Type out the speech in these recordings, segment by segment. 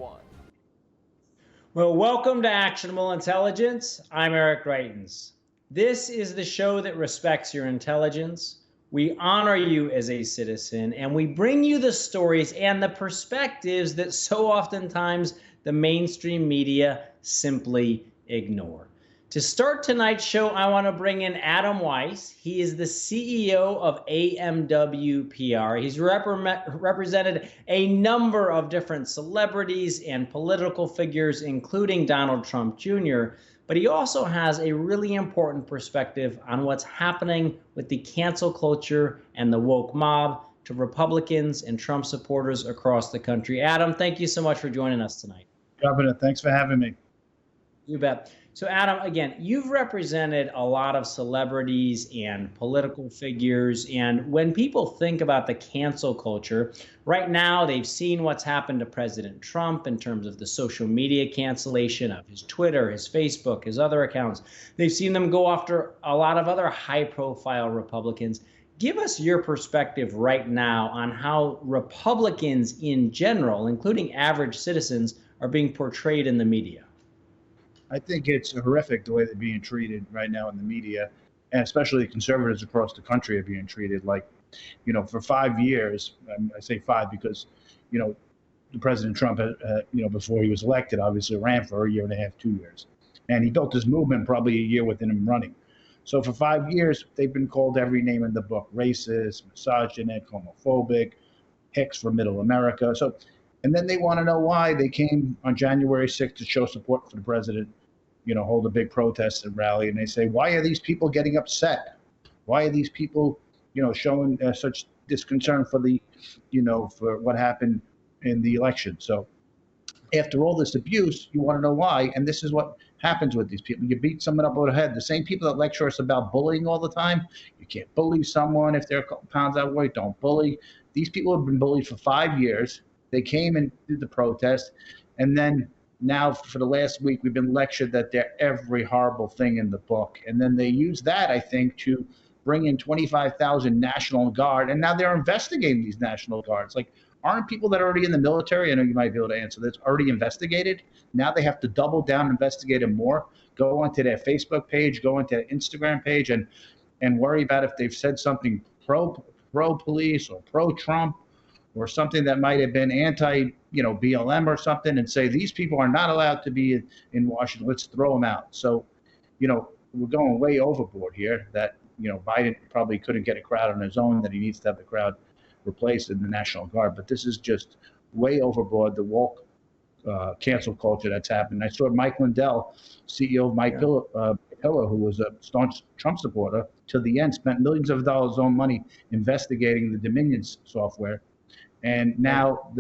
one. Well, welcome to Actionable Intelligence. I'm Eric Reitens. This is the show that respects your intelligence. We honor you as a citizen, and we bring you the stories and the perspectives that so oftentimes the mainstream media simply ignore. To start tonight's show, I want to bring in Adam Weiss. He is the CEO of AMWPR. He's represented a number of different celebrities and political figures, including Donald Trump Jr., but he also has a really important perspective on what's happening with the cancel culture and the woke mob to Republicans and Trump supporters across the country. Adam, thank you so much for joining us tonight. Governor, thanks for having me. You bet. So Adam, again, you've represented a lot of celebrities and political figures. And when people think about the cancel culture, right now they've seen what's happened to President Trump in terms of the social media cancellation of his Twitter, his Facebook, his other accounts. They've seen them go after a lot of other high-profile Republicans. Give us your perspective right now on how Republicans in general, including average citizens, are being portrayed in the media. I think it's horrific the way they're being treated right now in the media, and especially conservatives across the country are being treated like, for 5 years. I say 5 because, the President Trump, before he was elected, obviously ran for a year and a half, 2 years. And he built his movement probably a year within him running. So for 5 years, they've been called every name in the book: racist, misogynist, homophobic, hicks for middle America. And then they want to know why they came on January 6th to show support for the president, hold a big protest and rally. And they say, why are these people getting upset? Why are these people, showing such disconcern for for what happened in the election? So after all this abuse, you want to know why. And this is what happens with these people. You beat someone up over the head. The same people that lecture us about bullying all the time. You can't bully someone if they're a couple pounds overweight. Don't bully. These people have been bullied for 5 years. They came and did the protest, and then now for the last week we've been lectured that they're every horrible thing in the book. And then they use that, I think, to bring in 25,000 National Guard, and now they're investigating these National Guards. Like, aren't people that are already in the military, I know you might be able to answer this, already investigated? Now they have to double down, investigate them more, go onto their Facebook page, go onto their Instagram page, and worry about if they've said something pro-police or pro-Trump, or something that might have been anti, BLM or something, and say these people are not allowed to be in Washington. Let's throw them out. So, we're going way overboard here. That Biden probably couldn't get a crowd on his own. That he needs to have the crowd replaced in the National Guard. But this is just way overboard. The woke cancel culture that's happened. I saw Mike Lindell, CEO of My Pillow, who was a staunch Trump supporter, to the end spent millions of dollars of money investigating the Dominion software. And now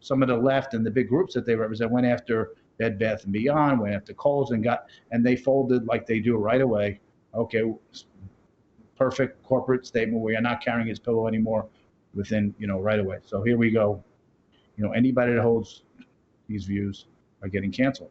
some of the left and the big groups that they represent went after Bed Bath & Beyond, went after Kohl's, and they folded like they do right away. Okay, perfect corporate statement. We are not carrying his pillow anymore within, right away. So here we go. Anybody that holds these views are getting canceled.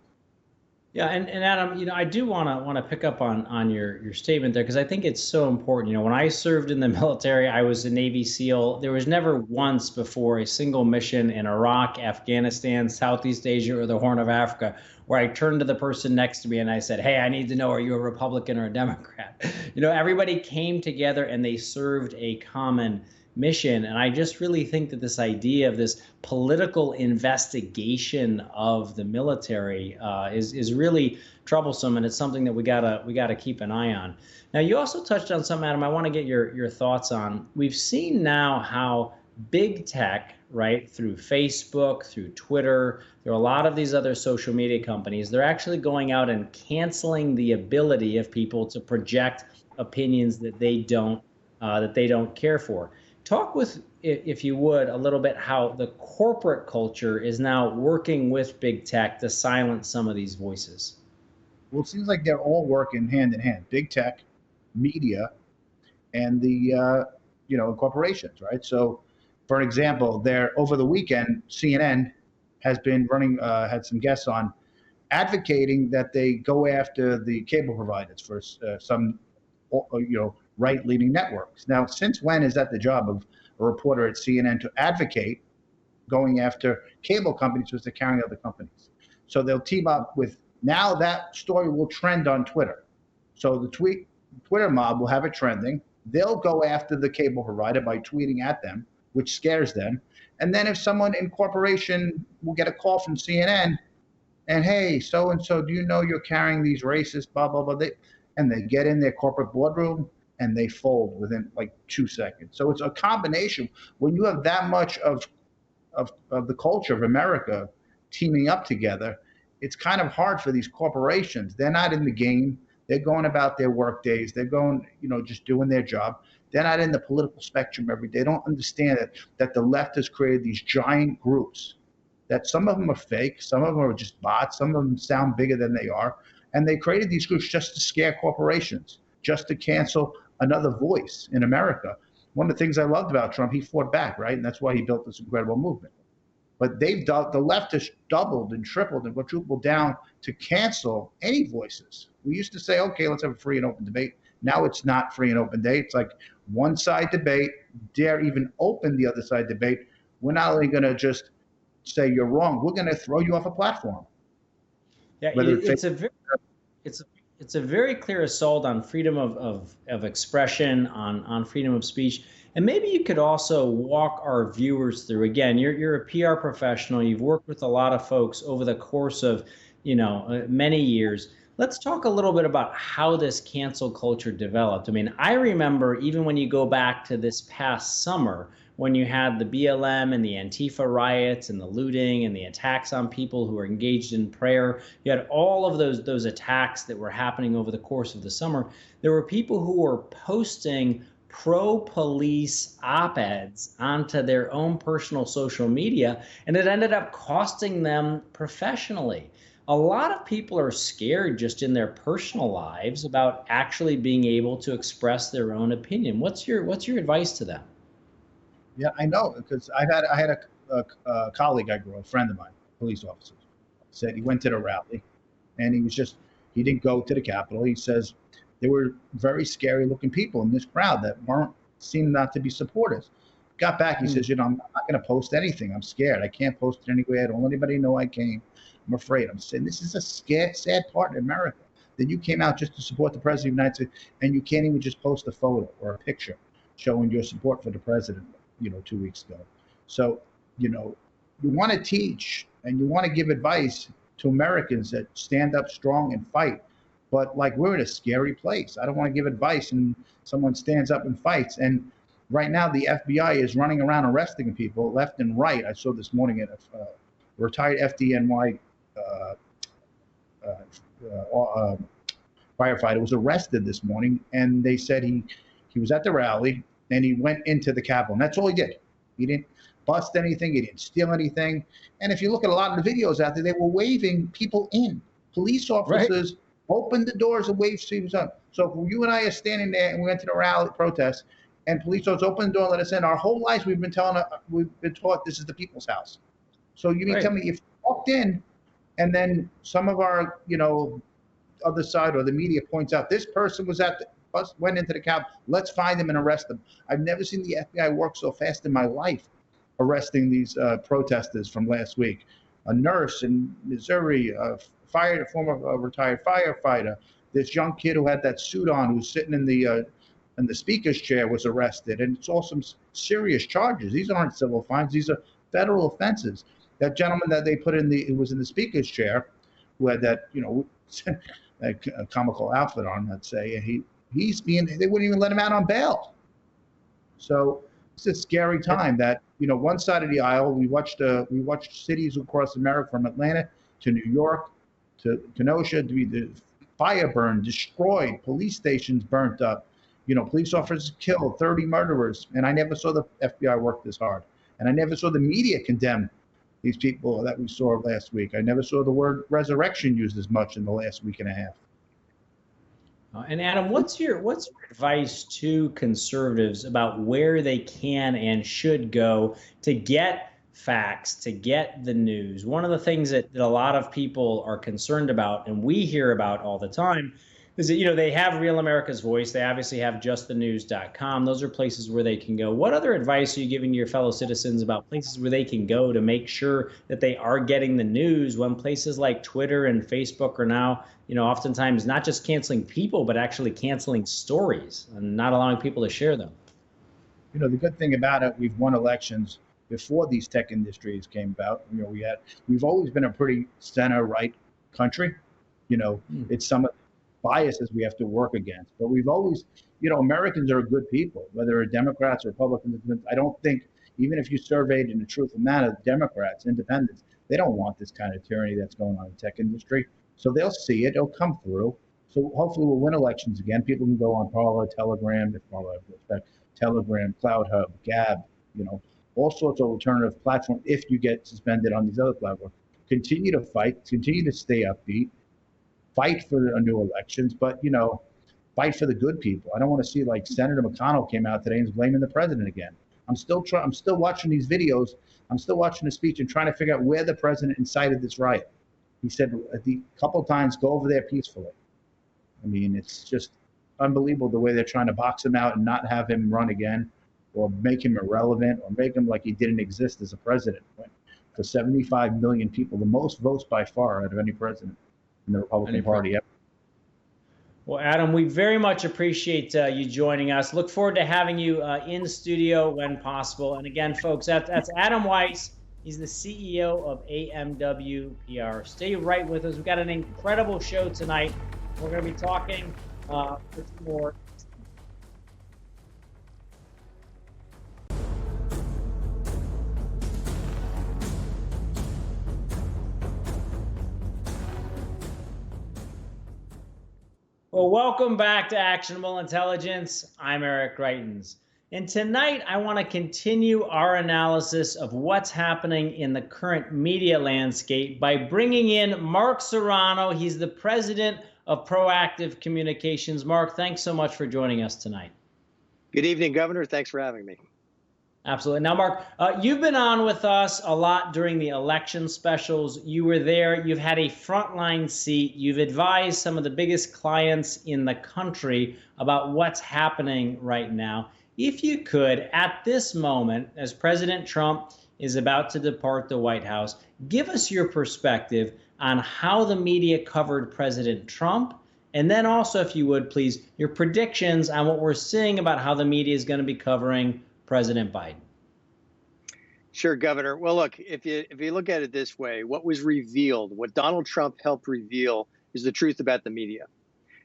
Yeah, and Adam, I do want to pick up on your statement there, because I think it's so important. When I served in the military, I was a Navy SEAL. There was never once before a single mission in Iraq, Afghanistan, Southeast Asia, or the Horn of Africa where I turned to the person next to me and I said, hey, I need to know, are you a Republican or a Democrat? Everybody came together and they served a common mission. And I just really think that this idea of this political investigation of the military is really troublesome, and it's something that we gotta keep an eye on. Now, you also touched on something, Adam, I want to get your thoughts on. We've seen now how big tech, right, through Facebook, through Twitter, there are a lot of these other social media companies, they're actually going out and canceling the ability of people to project opinions that they don't care for. Talk with, if you would, a little bit how the corporate culture is now working with big tech to silence some of these voices. Well, it seems like they're all working hand in hand. Big tech, media, and the corporations, right? So, for example, over the weekend, CNN has been running, had some guests on, advocating that they go after the cable providers for some, right-leaning networks. Now, since when is that the job of a reporter at CNN to advocate going after cable companies because they're carrying other companies. So they'll team up with, now that story will trend on Twitter. So the Twitter mob will have it trending. They'll go after the cable provider by tweeting at them, which scares them. And then if someone in corporation will get a call from CNN and, hey, so and so, do you know you're carrying these racist blah blah blah? And they get in their corporate boardroom and they fold within like 2 seconds. So it's a combination. When you have that much of the culture of America teaming up together, it's kind of hard for these corporations. They're not in the game. They're going about their work days. They're going, just doing their job. They're not in the political spectrum every day. They don't understand that the left has created these giant groups, that some of them are fake, some of them are just bots, some of them sound bigger than they are. And they created these groups just to scare corporations, just to cancel another voice in America. One of the things I loved about Trump, he fought back, right? And that's why he built this incredible movement. But the left has doubled and tripled and quadrupled down to cancel any voices. We used to say, okay, let's have a free and open debate. Now it's not free and open debate. It's like one side debate, dare even open the other side debate. We're not only going to just say you're wrong, we're going to throw you off a platform. Yeah, it's a very clear assault on freedom of expression, on freedom of speech. And maybe you could also walk our viewers through, again, you're a PR professional, you've worked with a lot of folks over the course of, many years. Let's talk a little bit about how this cancel culture developed. I mean, I remember even when you go back to this past summer, when you had the BLM and the Antifa riots and the looting and the attacks on people who were engaged in prayer, you had all of those attacks that were happening over the course of the summer. There were people who were posting pro-police op-eds onto their own personal social media, and it ended up costing them professionally. A lot of people are scared just in their personal lives about actually being able to express their own opinion. What's your advice to them? Yeah, I know, because I had a colleague I grew up, a friend of mine, police officer, said he went to the rally, and he didn't go to the Capitol. He says there were very scary looking people in this crowd that seemed not to be supporters. Got back, he says, I'm not going to post anything. I'm scared. I can't post it anywhere. I don't want anybody to know I came. I'm afraid. I'm saying this is a sad part in America, that you came out just to support the president of the United States, and you can't even just post a photo or a picture showing your support for the president, 2 weeks ago. So, you want to teach and you want to give advice to Americans that stand up strong and fight. But like, we're in a scary place. I don't want to give advice and someone stands up and fights. And right now the FBI is running around arresting people left and right. I saw this morning at a retired FDNY firefighter was arrested this morning, and they said he was at the rally and he went into the Capitol, and that's all he did. He didn't bust anything. He didn't steal anything. And if you look at a lot of the videos out there, they were waving people in. Police officers opened the doors and waved people up. So if you and I are standing there and we went to the rally protest, and police officers opened the door and let us in, our whole lives we've been taught this is the people's house. So you mean tell me, if you walked in and then some of our, other side or the media points out this person was at the bus, went into the Capitol, let's find them and arrest them. I've never seen the FBI work so fast in my life, arresting these protesters from last week. A nurse in Missouri, a former retired firefighter, this young kid who had that suit on, who's sitting in the speaker's chair, was arrested. And it's all some serious charges. These aren't civil fines. These are federal offenses. That gentleman that they put who was in the speaker's chair, who had that, a comical outfit on, let's say, and they wouldn't even let him out on bail. So it's a scary time that, one side of the aisle, we watched cities across America, from Atlanta to New York to Kenosha, to be the fire burned, destroyed, police stations burnt up, police officers killed, 30 murderers. And I never saw the FBI work this hard. And I never saw the media condemn these people that we saw last week. I never saw the word resurrection used as much in the last week and a half. And Adam, what's your advice to conservatives about where they can and should go to get facts, to get the news? One of the things that a lot of people are concerned about, and we hear about all the time, is that, they have Real America's Voice. They obviously have justthenews.com. Those are places where they can go. What other advice are you giving to your fellow citizens about places where they can go to make sure that they are getting the news when places like Twitter and Facebook are now, oftentimes not just canceling people, but actually canceling stories and not allowing people to share them? The good thing about it, we've won elections before these tech industries came about. We've always been a pretty center right country. It's some of the biases we have to work against, but we've always, Americans are good people, whether they're Democrats or Republicans. I don't think, even if you surveyed in a truthful manner, Democrats, independents, they don't want this kind of tyranny that's going on in the tech industry. So they'll see it, it'll come through. So hopefully we'll win elections again. People can go on Parler, Telegram, Telegram, Cloud Hub, Gab, all sorts of alternative platforms if you get suspended on these other platforms. Continue to fight, continue to stay upbeat, fight for a new elections, but, fight for the good people. I don't want to see like Senator McConnell came out today and is blaming the president again. I'm still watching these videos. I'm still watching the speech and trying to figure out where the president incited this riot. He said a couple of times, go over there peacefully. I mean, it's just unbelievable the way they're trying to box him out and not have him run again, or make him irrelevant, or make him like he didn't exist as a president. For 75 million people, the most votes by far out of any president in the Republican Party ever. Well, Adam, we very much appreciate you joining us. Look forward to having you in studio when possible. And again, folks, that's Adam Weiss. He's the CEO of AMWPR. Stay right with us. We've got an incredible show tonight. We're going to be talking with more. Well, welcome back to Actionable Intelligence. I'm Eric Greitens. And tonight, I want to continue our analysis of what's happening in the current media landscape by bringing in Mark Serrano. He's the president of Proactive Communications. Mark, thanks so much for joining us tonight. Good evening, Governor. Thanks for having me. Absolutely. Now, Mark, you've been on with us a lot during the election specials. You were there. You've had a frontline seat. You've advised some of the biggest clients in the country about what's happening right now. If you could, at this moment, as President Trump is about to depart the White House, give us your perspective on how the media covered President Trump. And then also, if you would, please, your predictions on what we're seeing about how the media is going to be covering President Biden. Sure, Governor. Well, look, if you look at it this way, what was revealed, what Donald Trump helped reveal, is the truth about the media.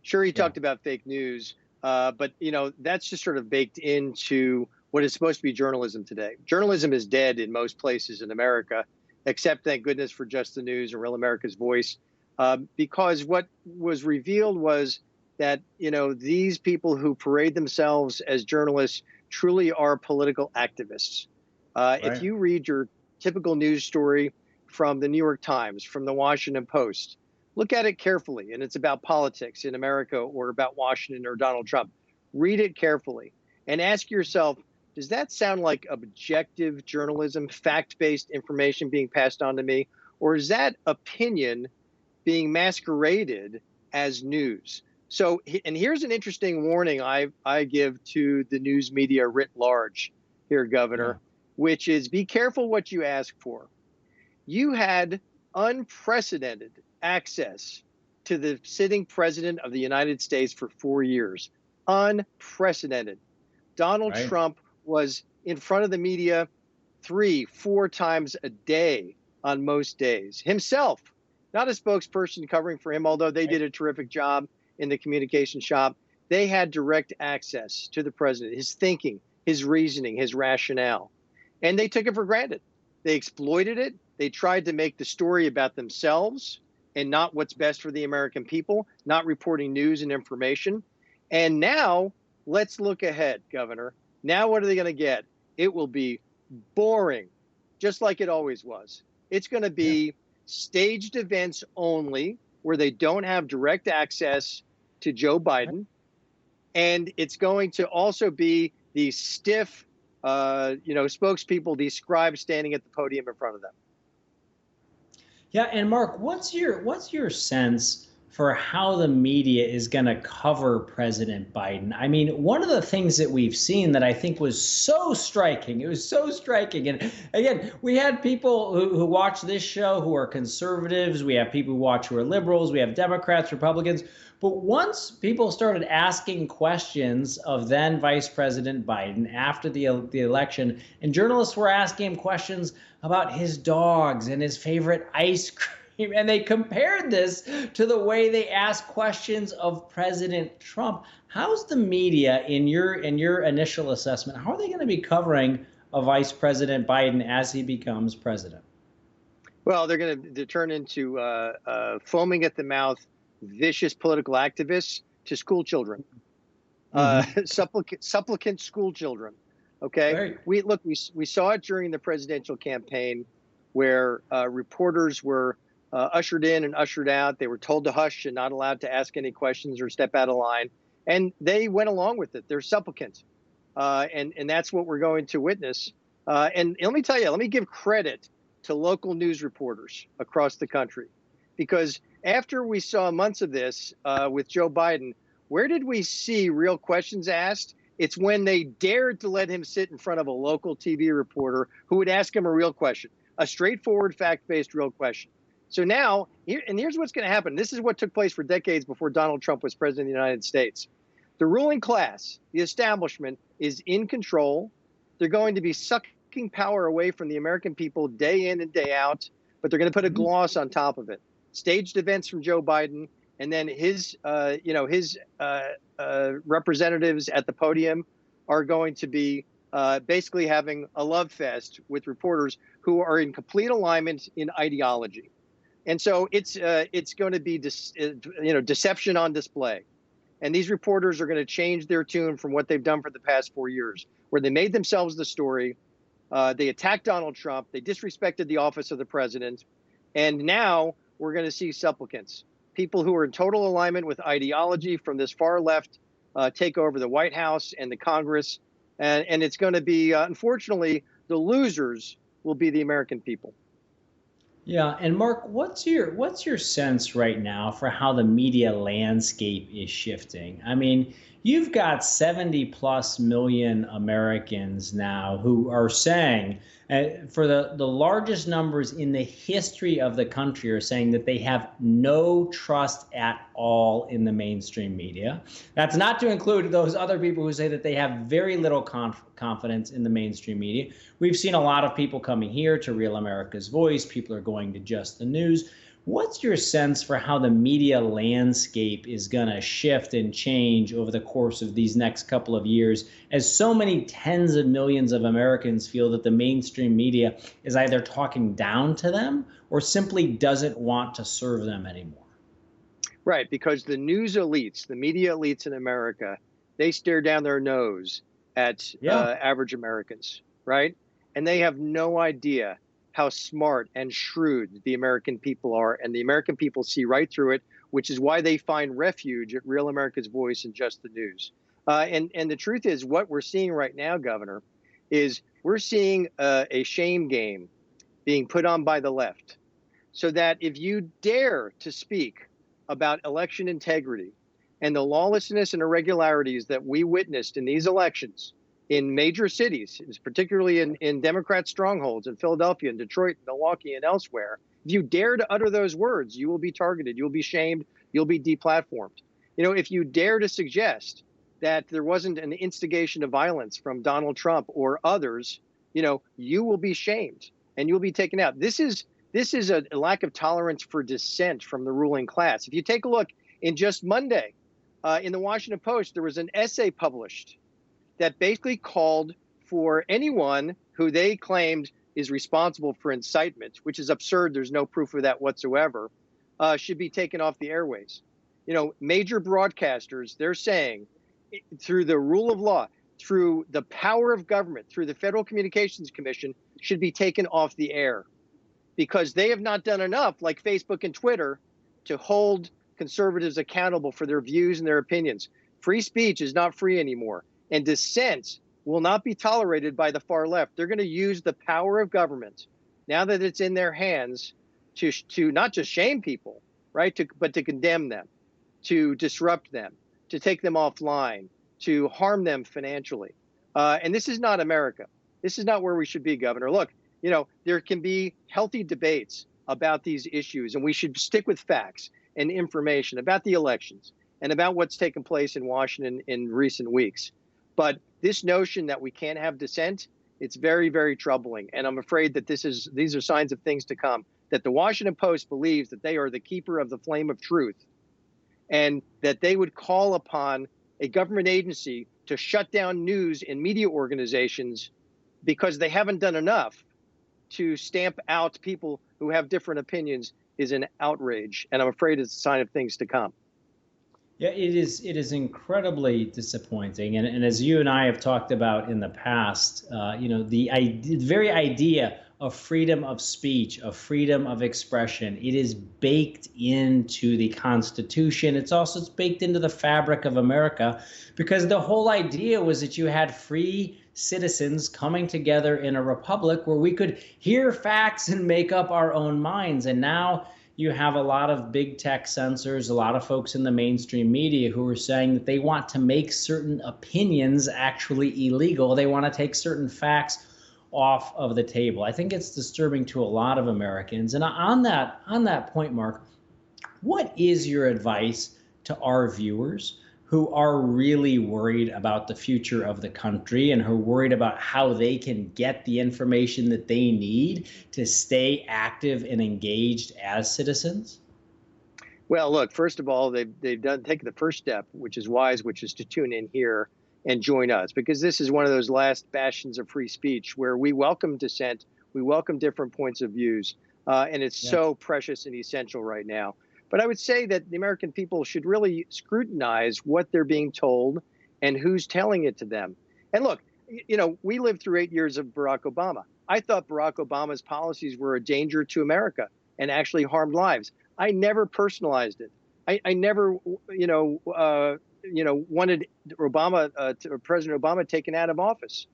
Sure, he talked about fake news, but that's just sort of baked into what is supposed to be journalism today. Journalism is dead in most places in America, except, thank goodness, for Just the News and Real America's Voice, because what was revealed was that these people who parade themselves as journalists truly are political activists. Right. If you read your typical news story from the New York Times, from the Washington Post, look at it carefully, and it's about politics in America or about Washington or Donald Trump. Read it carefully and ask yourself, does that sound like objective journalism, fact-based information being passed on to me? Or is that opinion being masqueraded as news? So, and here's an interesting warning I give to the news media writ large here, Governor, which is be careful what you ask for. You had unprecedented access to the sitting president of the United States for 4 years. Unprecedented. Donald Trump was in front of the media 3-4 times a day on most days. Himself, not a spokesperson covering for him, although they did a terrific job in the communication shop. They had direct access to the president, his thinking, his reasoning, his rationale. And they took it for granted. They exploited it. They tried to make the story about themselves and not what's best for the American people, not reporting news and information. And now let's look ahead, Governor. Now what are they going to get? It will be boring, just like it always was. It's going to be staged events only, where they don't have direct access to Joe Biden. And it's going to also be these stiff, spokespeople, these scribes standing at the podium in front of them. Yeah, and Mark, what's your sense for how the media is going to cover President Biden. I mean, one of the things that we've seen that I think was so striking, it was so striking. And again, we had people who watch this show who are conservatives. We have people who watch who are liberals. We have Democrats, Republicans. But once people started asking questions of then Vice President Biden after the election, and journalists were asking him questions about his dogs and his favorite ice cream, and they compared this to the way they ask questions of President Trump. How's the media, in your initial assessment, how are they going to be covering a Vice President Biden as he becomes president? Well, they're going to turn into foaming at the mouth, vicious political activists to school children, supplicant school children. Okay, right. We saw it during the presidential campaign, where reporters were ushered in and ushered out. They were told to hush and not allowed to ask any questions or step out of line. And they went along with it. They're supplicants. And that's what we're going to witness. And let me tell you, let me give credit to local news reporters across the country. Because after we saw months of this with Joe Biden, where did we see real questions asked? It's when they dared to let him sit in front of a local TV reporter who would ask him a real question, a straightforward, fact-based real question. So now, here's what's going to happen. This is what took place for decades before Donald Trump was president of the United States. The ruling class, the establishment, is in control. They're going to be sucking power away from the American people day in and day out, but they're going to put a gloss on top of it. Staged events from Joe Biden, and then his representatives at the podium are going to be basically having a love fest with reporters who are in complete alignment in ideology. And so it's going to be deception on display. And these reporters are going to change their tune from what they've done for the past 4 years, where they made themselves the story. They attacked Donald Trump. They disrespected the office of the president. And now we're going to see supplicants, people who are in total alignment with ideology from this far left, take over the White House and the Congress. And it's going to be, unfortunately, the losers will be the American people. Yeah, and Mark, what's your sense right now for how the media landscape is shifting? I mean, you've got 70 plus million Americans now who are saying, for the largest numbers in the history of the country, are saying that they have no trust at all in the mainstream media. That's not to include those other people who say that they have very little confidence in the mainstream media. We've seen a lot of people coming here to Real America's Voice. People are going to Just the News. What's your sense for how the media landscape is going to shift and change over the course of these next couple of years, as so many tens of millions of Americans feel that the mainstream media is either talking down to them or simply doesn't want to serve them anymore? Right, because the news elites, the media elites in America, they stare down their nose at average Americans, right? And they have no idea how smart and shrewd the American people are, and the American people see right through it, which is why they find refuge at Real America's Voice and Just the News. And the truth is, what we're seeing right now, Governor, is we're seeing a shame game being put on by the left, so that if you dare to speak about election integrity and the lawlessness and irregularities that we witnessed in these elections in major cities, particularly in Democrat strongholds in Philadelphia and Detroit, Milwaukee, and elsewhere, if you dare to utter those words, you will be targeted, you'll be shamed, you'll be deplatformed. If you dare to suggest that there wasn't an instigation of violence from Donald Trump or others, you will be shamed and you'll be taken out. This is a lack of tolerance for dissent from the ruling class. If you take a look, in just Monday, in the Washington Post, there was an essay published that basically called for anyone who they claimed is responsible for incitement, which is absurd. There's no proof of that whatsoever, should be taken off the airways. Major broadcasters, they're saying, through the rule of law, through the power of government, through the Federal Communications Commission, should be taken off the air, because they have not done enough, like Facebook and Twitter, to hold conservatives accountable for their views and their opinions. Free speech is not free anymore, and dissent will not be tolerated by the far left. They're going to use the power of government, now that it's in their hands, to not just shame people, right? But to condemn them, to disrupt them, to take them offline, to harm them financially. And this is not America. This is not where we should be, Governor. Look, there can be healthy debates about these issues, and we should stick with facts and information about the elections and about what's taken place in Washington in recent weeks. But this notion that we can't have dissent, it's very, very troubling. And I'm afraid that these are signs of things to come, that the Washington Post believes that they are the keeper of the flame of truth, and that they would call upon a government agency to shut down news and media organizations because they haven't done enough to stamp out people who have different opinions is an outrage. And I'm afraid it's a sign of things to come. Yeah, it is incredibly disappointing. And as you and I have talked about in the past, the very idea of freedom of speech, of freedom of expression, it is baked into the Constitution. It's baked into the fabric of America, because the whole idea was that you had free citizens coming together in a republic where we could hear facts and make up our own minds. And now you have a lot of big tech censors, a lot of folks in the mainstream media who are saying that they want to make certain opinions actually illegal. They want to take certain facts off of the table. I think it's disturbing to a lot of Americans. And on that point, Mark, what is your advice to our viewers who are really worried about the future of the country and who are worried about how they can get the information that they need to stay active and engaged as citizens? Well, look, first of all, they've taken the first step, which is wise, which is to tune in here and join us, because this is one of those last bastions of free speech where we welcome dissent, we welcome different points of views, and it's so precious and essential right now. But I would say that the American people should really scrutinize what they're being told and who's telling it to them. And look, we lived through 8 years of Barack Obama. I thought Barack Obama's policies were a danger to America and actually harmed lives. I never personalized it. I never, wanted President Obama taken out of office.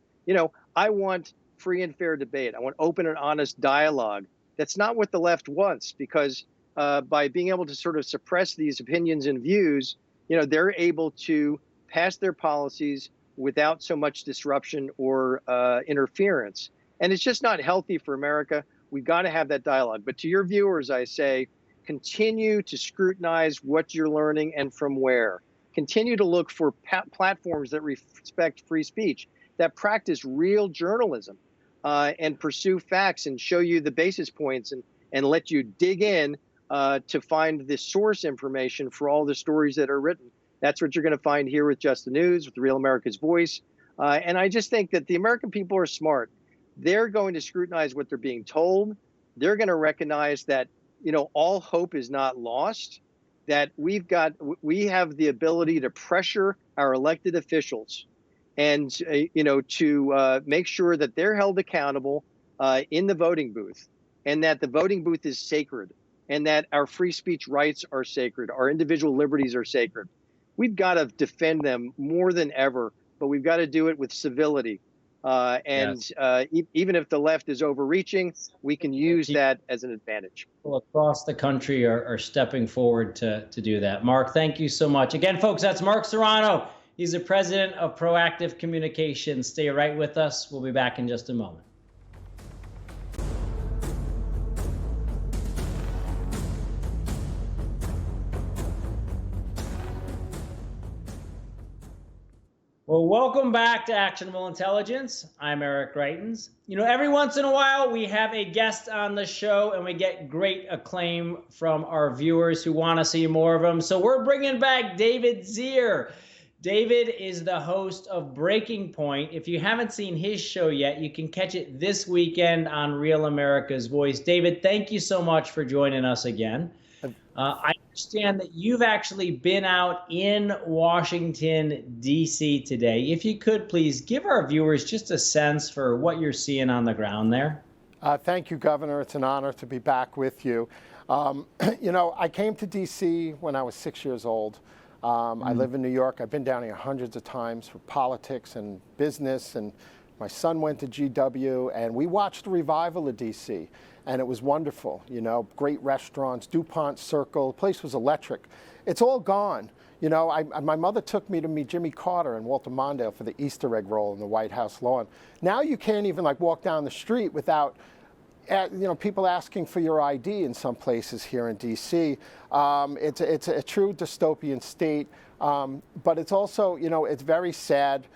I want free and fair debate. I want open and honest dialogue. That's not what the left wants, because by being able to sort of suppress these opinions and views, they're able to pass their policies without so much disruption or interference. And it's just not healthy for America. We've got to have that dialogue. But to your viewers, I say, continue to scrutinize what you're learning and from where. Continue to look for platforms that respect free speech, that practice real journalism, and pursue facts and show you the basis points and let you dig in to find the source information for all the stories that are written. That's what you're going to find here with Just the News, with Real America's Voice. And I just think that the American people are smart. They're going to scrutinize what they're being told. They're going to recognize that, all hope is not lost, that we have the ability to pressure our elected officials and, to make sure that they're held accountable in the voting booth, and that the voting booth is sacred, and that our free speech rights are sacred, our individual liberties are sacred. We've got to defend them more than ever, but we've got to do it with civility. Even if the left is overreaching, we can use that as an advantage. People across the country are stepping forward to do that. Mark, thank you so much. Again, folks, that's Mark Serrano. He's the president of Proactive Communications. Stay right with us. We'll be back in just a moment. Well, welcome back to Actionable Intelligence. I'm Eric Greitens. Every once in a while, we have a guest on the show, and we get great acclaim from our viewers who want to see more of them. So we're bringing back David Zier. David is the host of Breaking Point. If you haven't seen his show yet, you can catch it this weekend on Real America's Voice. David, thank you so much for joining us again. I understand that you've actually been out in Washington, D.C. today. If you could, please give our viewers just a sense for what you're seeing on the ground there. Thank you, Governor. It's an honor to be back with you. I came to D.C. when I was 6 years old. I live in New York. I've been down here hundreds of times for politics and business and My son went to GW, and we watched the revival of DC, and it was wonderful. You know, great restaurants, DuPont Circle, the place was electric. It's all gone. You know, my mother took me to meet Jimmy Carter and Walter Mondale for the Easter egg roll in the White House lawn. Now you can't even like walk down the street without, you know, people asking for your ID in some places here in DC. It's a true dystopian state, but it's also, you know, it's very sad.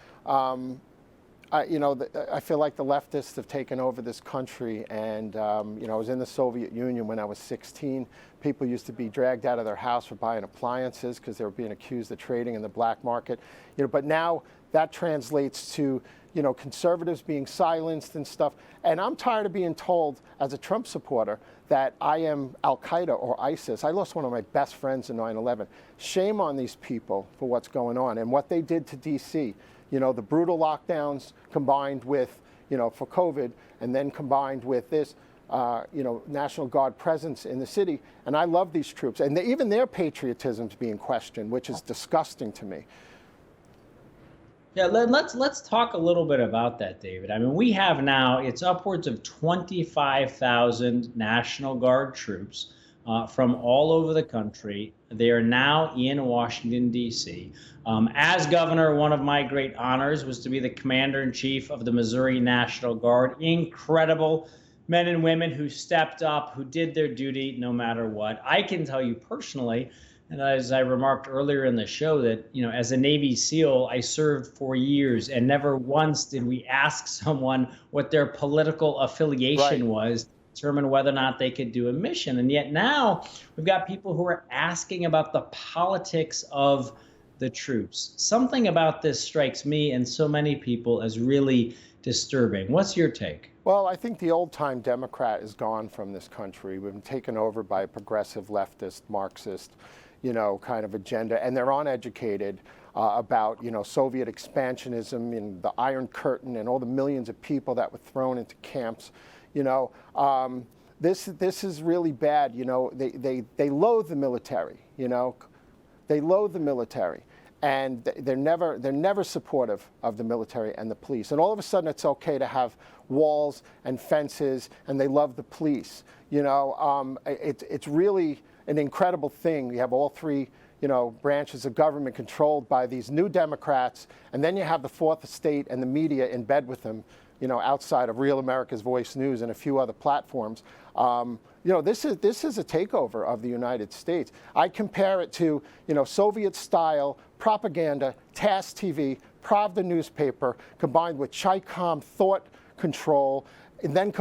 You know, I feel like the leftists have taken over this country, and you know, I was in the Soviet Union when I was 16. People used to be dragged out of their house for buying appliances because they were being accused of trading in the black market. You know, but now that translates to, you know, conservatives being silenced and stuff. And I'm tired of being told, as a Trump supporter, that I am Al-Qaeda or ISIS. I lost one of my best friends in 9/11. Shame on these people for what's going on and what they did to DC. You know, the brutal lockdowns combined with, you know, for COVID, and then combined with this, you know, National Guard presence in the city. And I love these troops. And even their patriotism is being questioned, which is disgusting to me. Yeah, let's talk a little bit about that, David. I mean, we have now, it's upwards of 25,000 National Guard troops from all over the country. They are now in Washington, D.C. As governor, one of my great honors was to be the commander-in-chief of the Missouri National Guard. Incredible men and women who stepped up, who did their duty no matter what. I can tell you personally, and as I remarked earlier in the show, that, you know, as a Navy SEAL, I served for years, and never once did we ask someone what their political affiliation was to determine whether or not they could do a mission. And yet now we've got people who are asking about the politics of the troops. Something about this strikes me and so many people as really disturbing. What's your take? Well, I think the old-time Democrat is gone from this country. We've been taken over by a progressive, leftist, Marxist, you know, kind of agenda, and they're uneducated about, you know, Soviet expansionism and the Iron Curtain and all the millions of people that were thrown into camps. You know, this is really bad. You know, they loathe the military. You know, they loathe the military, and they're never supportive of the military and the police. And all of a sudden, it's okay to have walls and fences, and they love the police. You know, it's really an incredible thing. You have all three, you know, branches of government controlled by these new Democrats, and then you have the fourth estate and the media in bed with them, you know, outside of Real America's Voice News and a few other platforms. You know, this is a takeover of the United States. I compare it to, you know, Soviet-style propaganda, TASS TV, Pravda newspaper, combined with Chi-Com thought control, and then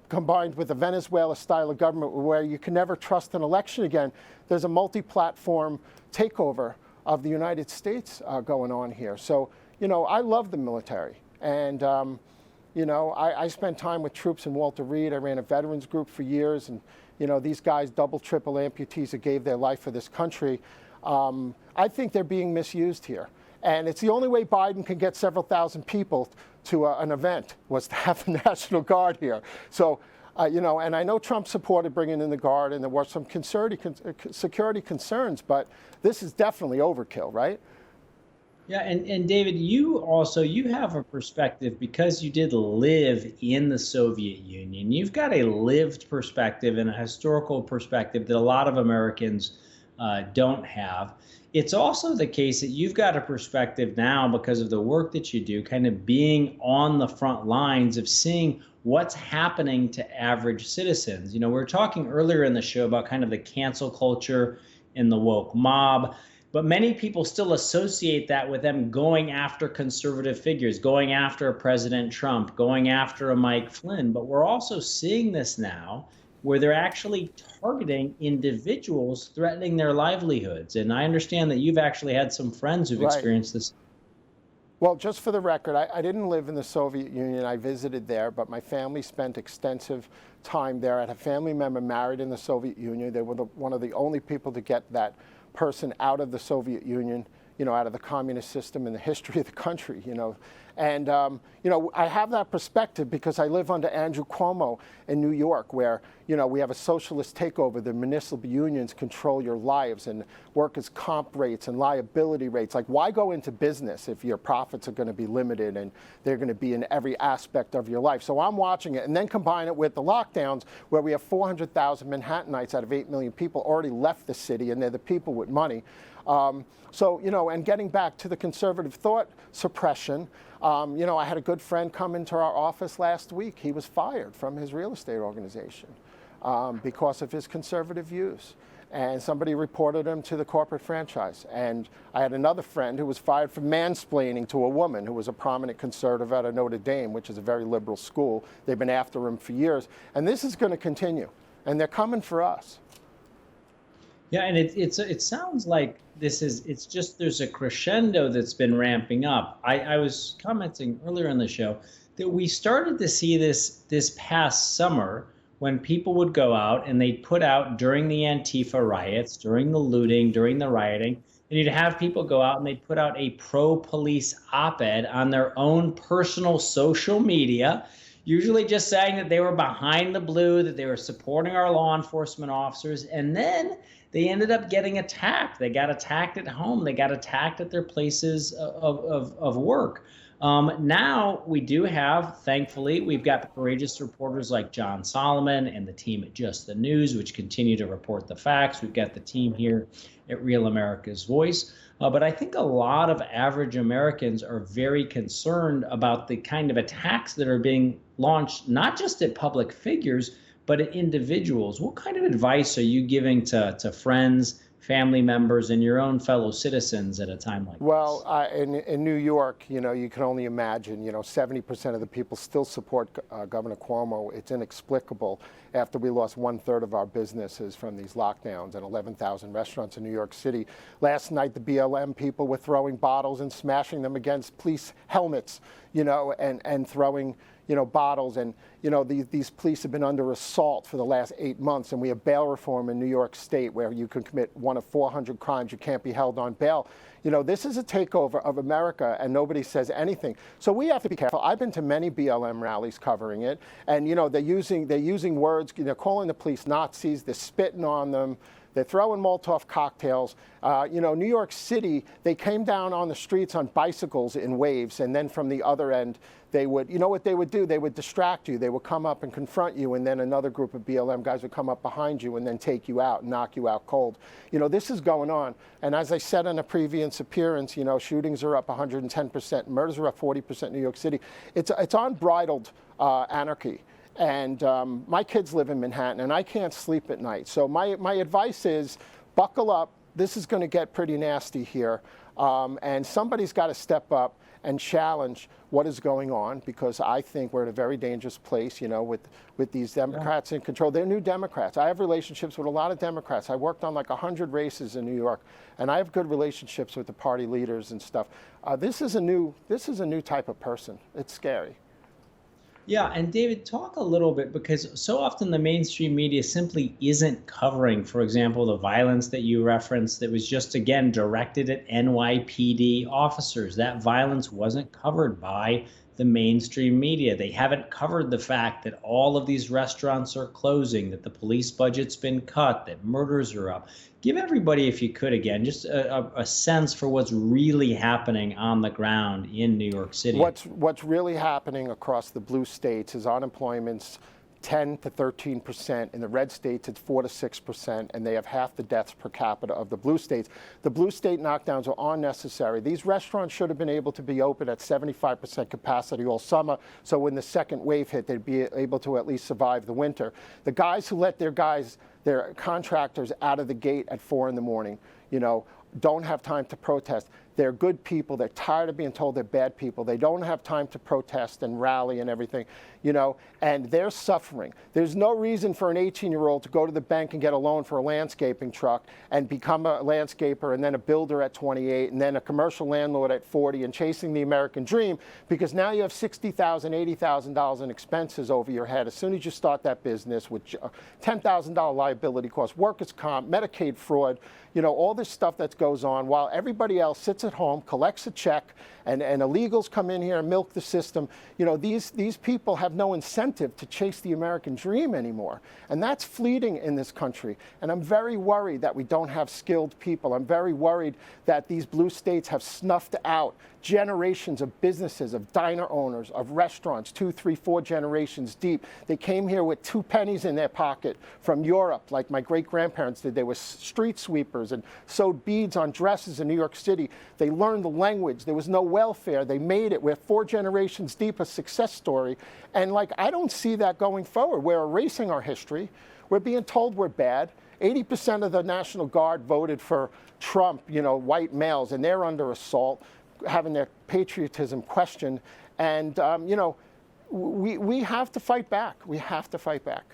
combined with the Venezuela style of government where you can never trust an election again. There's a multi-platform takeover of the United States going on here. So, you know, I love the military. And, you know, I spent time with troops in Walter Reed. I ran a veterans group for years. And, you know, these guys, double, triple amputees that gave their life for this country. I think they're being misused here. And it's the only way Biden can get several thousand people to an event was to have the National Guard here. So, you know, and I know Trump supported bringing in the Guard, and there were some security concerns, but this is definitely overkill, right? Yeah, and David, you have a perspective because you did live in the Soviet Union. You've got a lived perspective and a historical perspective that a lot of Americans don't have. It's also the case that you've got a perspective now because of the work that you do, kind of being on the front lines of seeing what's happening to average citizens. You know, we were talking earlier in the show about kind of the cancel culture and the woke mob, but many people still associate that with them going after conservative figures, going after a President Trump, going after a Mike Flynn. But we're also seeing this now where they're actually targeting individuals, threatening their livelihoods. And I understand that you've actually had some friends who've experienced this. Well, just for the record, I didn't live in the Soviet Union. I visited there, but my family spent extensive time there. I had a family member married in the Soviet Union. They were one of the only people to get that person out of the Soviet Union, out of the communist system in the history of the country, And, I have that perspective because I live under Andrew Cuomo in New York, where, we have a socialist takeover. The municipal unions control your lives, and workers' comp rates and liability rates. Like, why go into business if your profits are going to be limited and they're going to be in every aspect of your life? So I'm watching it, and then combine it with the lockdowns, where we have 400,000 Manhattanites out of 8 million people already left the city, and they're the people with money. And getting back to the conservative thought suppression, I had a good friend come into our office last week. He was fired from his real estate organization because of his conservative views. And somebody reported him to the corporate franchise. And I had another friend who was fired for mansplaining to a woman who was a prominent conservative out of Notre Dame, which is a very liberal school. They've been after him for years. And this is going to continue. And they're coming for us. Yeah, and it sounds like there's a crescendo that's been ramping up. I was commenting earlier in the show that we started to see this past summer, when people would go out and they'd put out during the Antifa riots, during the looting, during the rioting, and you'd have people go out and they'd put out a pro-police op-ed on their own personal social media, usually just saying that they were behind the blue, that they were supporting our law enforcement officers, and then they ended up getting attacked. They got attacked at home. They got attacked at their places of work. Now we do have, thankfully, we've got courageous reporters like John Solomon and the team at Just the News, which continue to report the facts. We've got the team here at Real America's Voice. But I think a lot of average Americans are very concerned about the kind of attacks that are being launched, not just at public figures, but at individuals. What kind of advice are you giving to friends, family members, and your own fellow citizens at a time like this? Well, in New York, you can only imagine, 70% of the people still support Governor Cuomo. It's inexplicable after we lost 1/3 of our businesses from these lockdowns and 11,000 restaurants in New York City. Last night, the BLM people were throwing bottles and smashing them against police helmets, and throwing bottles. And, these police have been under assault for the last 8 months. And we have bail reform in New York State, where you can commit one of 400 crimes. You can't be held on bail. This is a takeover of America, and nobody says anything. So we have to be careful. I've been to many BLM rallies covering it. And, they're using words, calling the police Nazis. They're spitting on them. They're throwing Molotov cocktails. New York City, they came down on the streets on bicycles in waves, and then from the other end, they would, what they would do? They would distract you. They would come up and confront you, and then another group of BLM guys would come up behind you and then take you out and knock you out cold. This is going on. And as I said in a previous appearance, shootings are up 110%, murders are up 40% in New York City. It's unbridled anarchy. And my kids live in Manhattan, and I can't sleep at night. So my advice is buckle up. This is going to get pretty nasty here. And somebody's got to step up and challenge what is going on, because I think we're in a very dangerous place, with these Democrats in control. They're new Democrats. I have relationships with a lot of Democrats. I worked on like 100 races in New York, and I have good relationships with the party leaders and stuff. This is a new type of person. It's scary. Yeah, and David, talk a little bit, because so often the mainstream media simply isn't covering, for example, the violence that you referenced that was just, again, directed at NYPD officers. That violence wasn't covered by the mainstream media. They haven't covered the fact that all of these restaurants are closing, that the police budget's been cut, that murders are up. Give everybody, if you could, again, just a sense for what's really happening on the ground in New York City. What's really happening across the blue states is unemployment's 10 to 13%. In the red states, it's 4 to 6%, and they have half the deaths per capita of the blue states. The blue state knockdowns are unnecessary. These restaurants should have been able to be open at 75% capacity all summer, so when the second wave hit, they'd be able to at least survive the winter. The guys who let their contractors out of the gate at 4 in the morning, don't have time to protest. They're good people. They're tired of being told they're bad people. They don't have time to protest and rally and everything, and they're suffering. There's no reason for an 18-year-old to go to the bank and get a loan for a landscaping truck and become a landscaper and then a builder at 28 and then a commercial landlord at 40 and chasing the American dream, because now you have $60,000, $80,000 in expenses over your head as soon as you start that business, with $10,000 liability costs, workers' comp, Medicaid fraud, all this stuff that goes on, while everybody else sits sits at home, collects a check, and illegals come in here and milk the system. You know, these people have no incentive to chase the American dream anymore. And that's fleeting in this country. And I'm very worried that we don't have skilled people. I'm very worried that these blue states have snuffed out generations of businesses, of diner owners, of restaurants, 2, 3, 4 generations deep. They came here with 2 pennies in their pocket from Europe, like my great-grandparents did. They were street sweepers and sewed beads on dresses in New York City. They learned the language. There was no welfare. They made it. We're 4 generations deep, a success story. And like, I don't see that going forward. We're erasing our history. We're being told we're bad. 80% of the National Guard voted for Trump, you know, white males, and they're under assault, having their patriotism questioned. And, you know, we have to fight back. We have to fight back.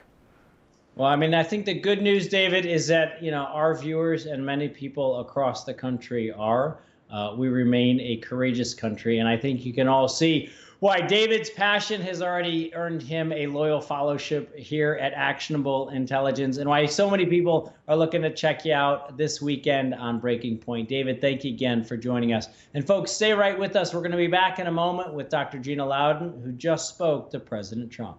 Well, I mean, I think the good news, David, is that, you know, our viewers and many people across the country are. We remain a courageous country. And I think you can all see why David's passion has already earned him a loyal fellowship here at Actionable Intelligence, and why so many people are looking to check you out this weekend on Breaking Point. David, thank you again for joining us. And folks, stay right with us. We're going to be back in a moment with Dr. Gina Loudon, who just spoke to President Trump.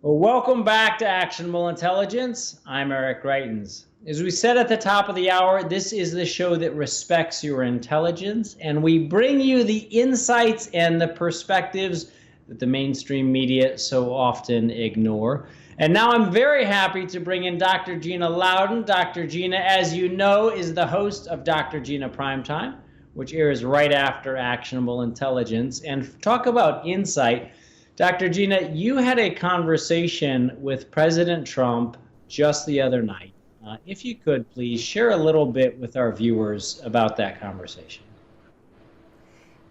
Well, welcome back to Actionable Intelligence. I'm Eric Greitens. As we said at the top of the hour, this is the show that respects your intelligence, and we bring you the insights and the perspectives that the mainstream media so often ignore. And now I'm very happy to bring in Dr. Gina Loudon. Dr. Gina, as you know, is the host of Dr. Gina Primetime, which airs right after Actionable Intelligence. And talk about insight. Dr. Gina, you had a conversation with President Trump just the other night. If you could, please share a little bit with our viewers about that conversation.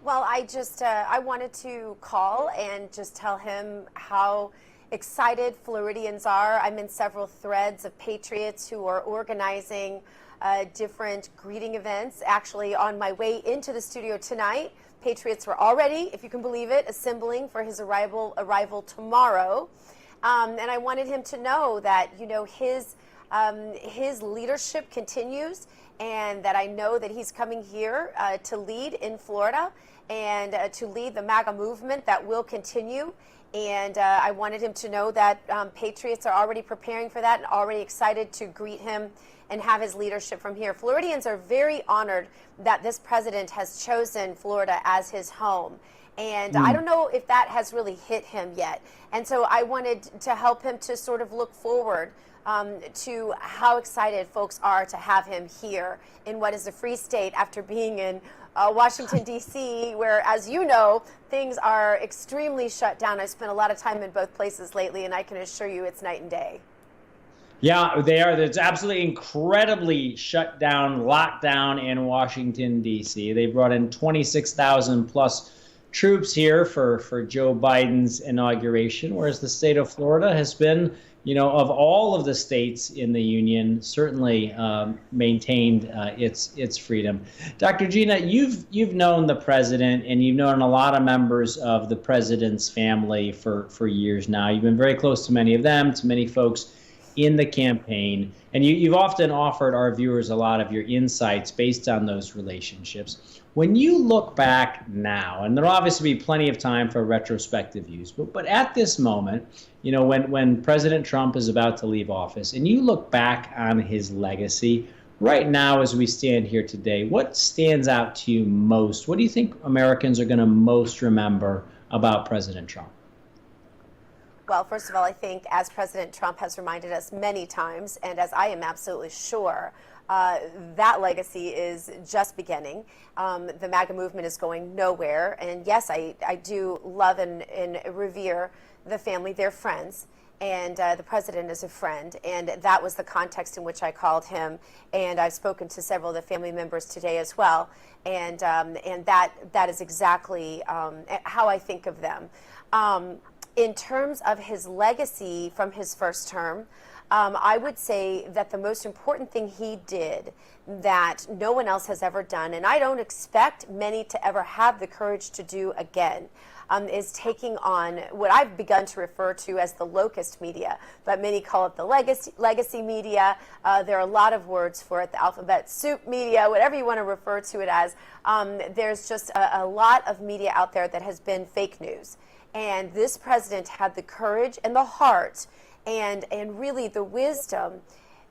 Well, I wanted to call and just tell him how excited Floridians are. I'm in several threads of patriots who are organizing different greeting events. Actually, on my way into the studio tonight, patriots were already, if you can believe it, assembling for his arrival tomorrow. And I wanted him to know that, you know, his leadership continues, and that I know that he's coming here to lead in Florida and to lead the MAGA movement that will continue. And I wanted him to know that patriots are already preparing for that and already excited to greet him and have his leadership from here. Floridians are very honored that this president has chosen Florida as his home. And I don't know if that has really hit him yet. And so I wanted to help him to sort of look forward to how excited folks are to have him here in what is a free state after being in Washington, D.C., where, as you know, things are extremely shut down. I spent a lot of time in both places lately, and I can assure you it's night and day. Yeah, they are. It's absolutely incredibly shut down, locked down in Washington, D.C. They brought in 26,000 plus troops here for Joe Biden's inauguration, whereas the state of Florida has been, you know, of all of the states in the union, certainly maintained its freedom. Dr. Gina, you've known the president, and you've known a lot of members of the president's family for years now. You've been very close to many of them, to many folks in the campaign, and you've often offered our viewers a lot of your insights based on those relationships. When you look back now, and there'll obviously be plenty of time for retrospective views, but at this moment, you know, when President Trump is about to leave office, and you look back on his legacy, right now as we stand here today, what stands out to you most? What do you think Americans are going to most remember about President Trump? Well, first of all, I think, as President Trump has reminded us many times, and as I am absolutely sure, that legacy is just beginning. The MAGA movement is going nowhere. And yes, I do love and revere the family. They're friends. And the president is a friend. And that was the context in which I called him. And I've spoken to several of the family members today as well. And that is exactly how I think of them. in terms of his legacy from his first term, I would say that the most important thing he did that no one else has ever done, and I don't expect many to ever have the courage to do again, is taking on what I've begun to refer to as the locust media, but many call it the legacy media. There are a lot of words for it, the alphabet soup media, whatever you want to refer to it as. There's just a lot of media out there that has been fake news. And this president had the courage and the heart and really the wisdom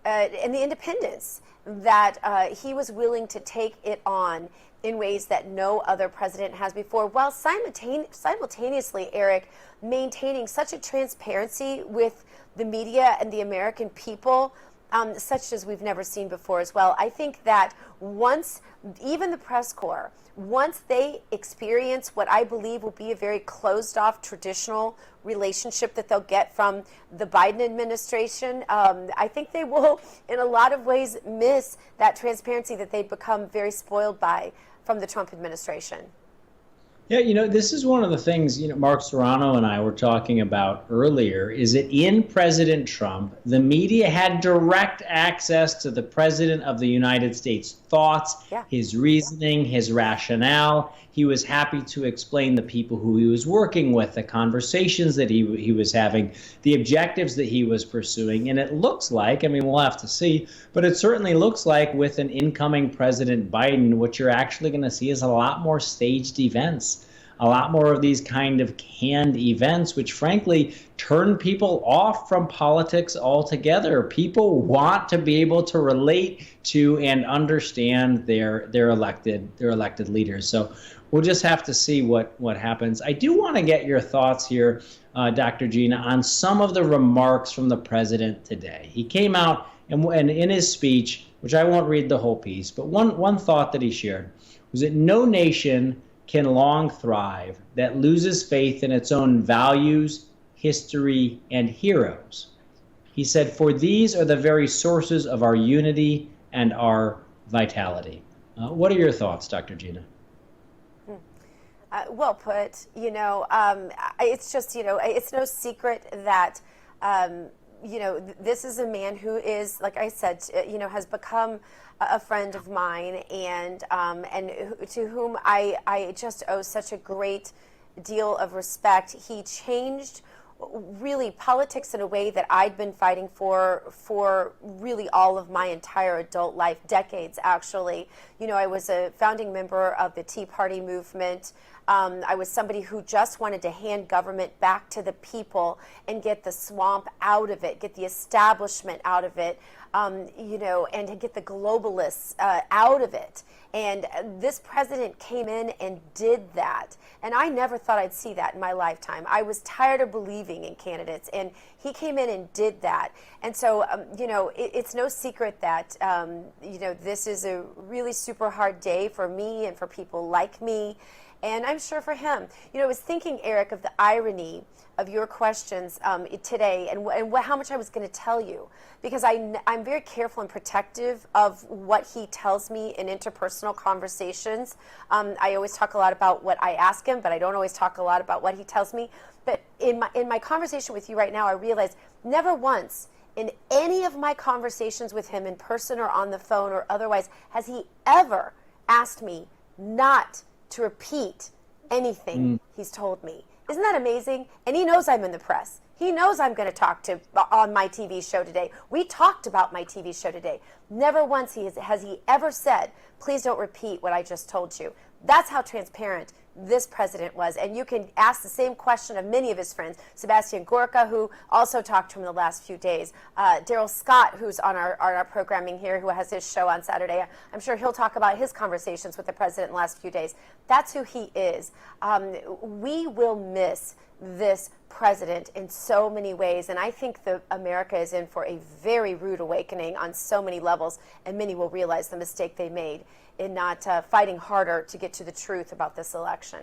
and the independence that he was willing to take it on in ways that no other president has before, while simultaneously, Eric, maintaining such a transparency with the media and the American people, such as we've never seen before as well. I think that once, even the press corps, once they experience what I believe will be a very closed-off traditional relationship that they'll get from the Biden administration, I think they will, in a lot of ways, miss that transparency that they've become very spoiled by from the Trump administration. Yeah, this is one of the things, Mark Serrano and I were talking about earlier, is that in President Trump, the media had direct access to the President of the United States' thoughts, his reasoning, his rationale. He was happy to explain the people who he was working with, the conversations that he was having, the objectives that he was pursuing. And it looks like, we'll have to see, but it certainly looks like with an incoming President Biden, what you're actually going to see is a lot more staged events, a lot more of these kind of canned events, which frankly turn people off from politics altogether. People want to be able to relate to and understand their elected leaders. So we'll just have to see what happens. I do want to get your thoughts here, Dr. Gina, on some of the remarks from the president today. He came out and in his speech, which I won't read the whole piece, but one thought that he shared was that no nation can long thrive that loses faith in its own values, history, and heroes. He said, "For these are the very sources of our unity and our vitality." What are your thoughts, Dr. Gina? Well put. It's just, it's no secret that, this is a man who is, like I said, has become a friend of mine and to whom I just owe such a great deal of respect. He changed really politics in a way that I'd been fighting for really all of my entire adult life, decades actually. I was a founding member of the Tea Party movement. I was somebody who just wanted to hand government back to the people and get the swamp out of it, get the establishment out of it, and to get the globalists out of it. And this president came in and did that. And I never thought I'd see that in my lifetime. I was tired of believing in candidates, and he came in and did that. And so, it's no secret that, this is a really super hard day for me and for people like me. And I'm sure for him. I was thinking, Eric, of the irony of your questions today and how much I was going to tell you, because I'm very careful and protective of what he tells me in interpersonal conversations. I always talk a lot about what I ask him, but I don't always talk a lot about what he tells me. But in my conversation with you right now, I realized never once in any of my conversations with him in person or on the phone or otherwise has he ever asked me not to repeat anything he's told me. Isn't that amazing? And he knows I'm in the press. He knows I'm going to talk on my TV show today. We talked about my TV show today. Never once has he ever said, please don't repeat what I just told you. That's how transparent this president was. And you can ask the same question of many of his friends. Sebastian Gorka, who also talked to him in the last few days. Daryl Scott, who's on our programming here, who has his show on Saturday. I'm sure he'll talk about his conversations with the president in the last few days. That's who he is. We will miss this president in so many ways. And I think that America is in for a very rude awakening on so many levels. And many will realize the mistake they made in not fighting harder to get to the truth about this election.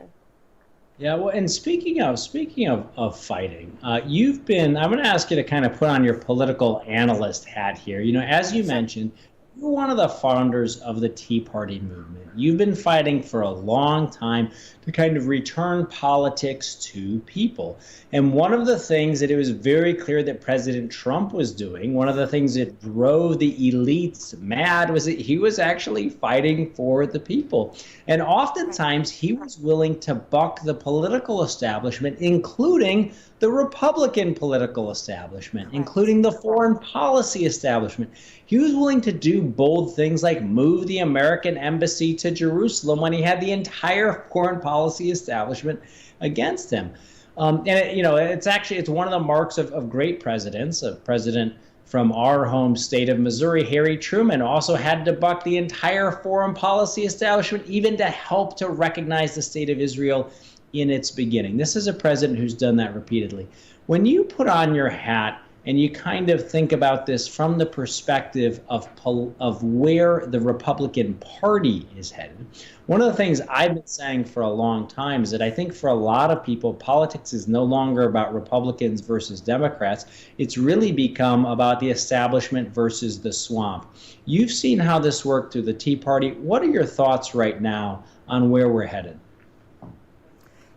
Yeah, well, and speaking of fighting, I'm going to ask you to kind of put on your political analyst hat here. As you mentioned, you're one of the founders of the Tea Party movement. You've been fighting for a long time to kind of return politics to people. And one of the things that it was very clear that President Trump was doing, one of the things that drove the elites mad, was that he was actually fighting for the people. And oftentimes he was willing to buck the political establishment, including the Republican political establishment, including the foreign policy establishment. He was willing to do bold things like move the American embassy to Jerusalem when he had the entire foreign policy establishment against him. It's one of the marks of great presidents. A president from our home state of Missouri, Harry Truman, also had to buck the entire foreign policy establishment, even to help to recognize the state of Israel in its beginning. This is a president who's done that repeatedly. When you put on your hat and you kind of think about this from the perspective of where the Republican Party is headed, one of the things I've been saying for a long time is that I think for a lot of people, politics is no longer about Republicans versus Democrats. It's really become about the establishment versus the swamp. You've seen how this worked through the Tea Party. What are your thoughts right now on where we're headed?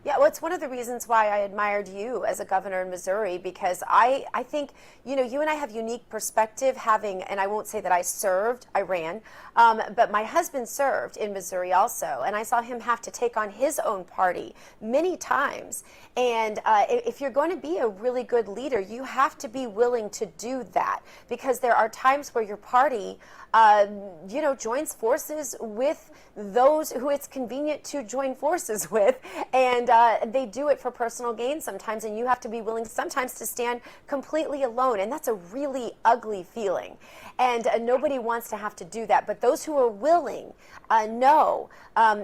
Yeah, well, it's one of the reasons why I admired you as a governor in Missouri, because I think, you and I have unique perspective having, and I won't say that I served, I ran, but my husband served in Missouri also, and I saw him have to take on his own party many times. And if you're going to be a really good leader, you have to be willing to do that, because there are times where your party, joins forces with those who it's convenient to join forces with, and they do it for personal gain sometimes, and you have to be willing sometimes to stand completely alone, and that's a really ugly feeling, and nobody wants to have to do that, but those who are willing know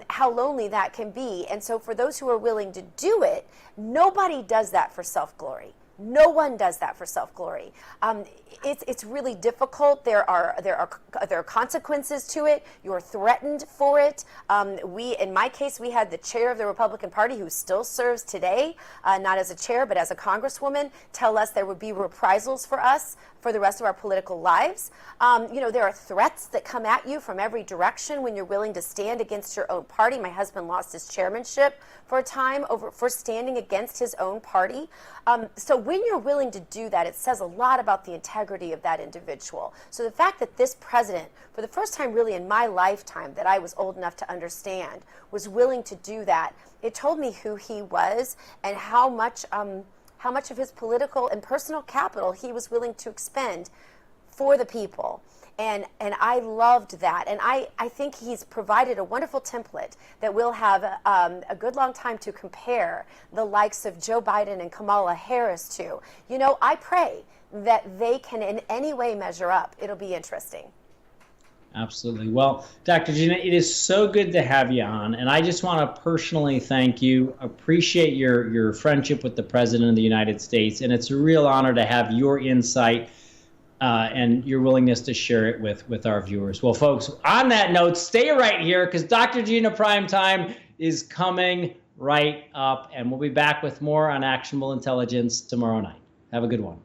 how lonely that can be. And so for those who are willing to do it, nobody does that for self-glory. No one does that for self-glory. It's really difficult. There are consequences to it. You're threatened for it. In my case, we had the chair of the Republican Party, who still serves today, not as a chair but as a congresswoman, tell us there would be reprisals for us for the rest of our political lives. There are threats that come at you from every direction when you're willing to stand against your own party. My husband lost his chairmanship for a time for standing against his own party. So when you're willing to do that, it says a lot about the integrity of that individual. So the fact that this president, for the first time really in my lifetime that I was old enough to understand, was willing to do that, it told me who he was and how much of his political and personal capital he was willing to expend for the people. And I loved that. And I think he's provided a wonderful template that we'll have a good long time to compare the likes of Joe Biden and Kamala Harris to. I pray that they can in any way measure up. It'll be interesting. Absolutely. Well, Dr. Gina, it is so good to have you on. And I just want to personally thank you, appreciate your friendship with the President of the United States. And it's a real honor to have your insight and your willingness to share it with our viewers. Well, folks, on that note, stay right here, because Dr. Gina Primetime is coming right up. And we'll be back with more on Actionable Intelligence tomorrow night. Have a good one.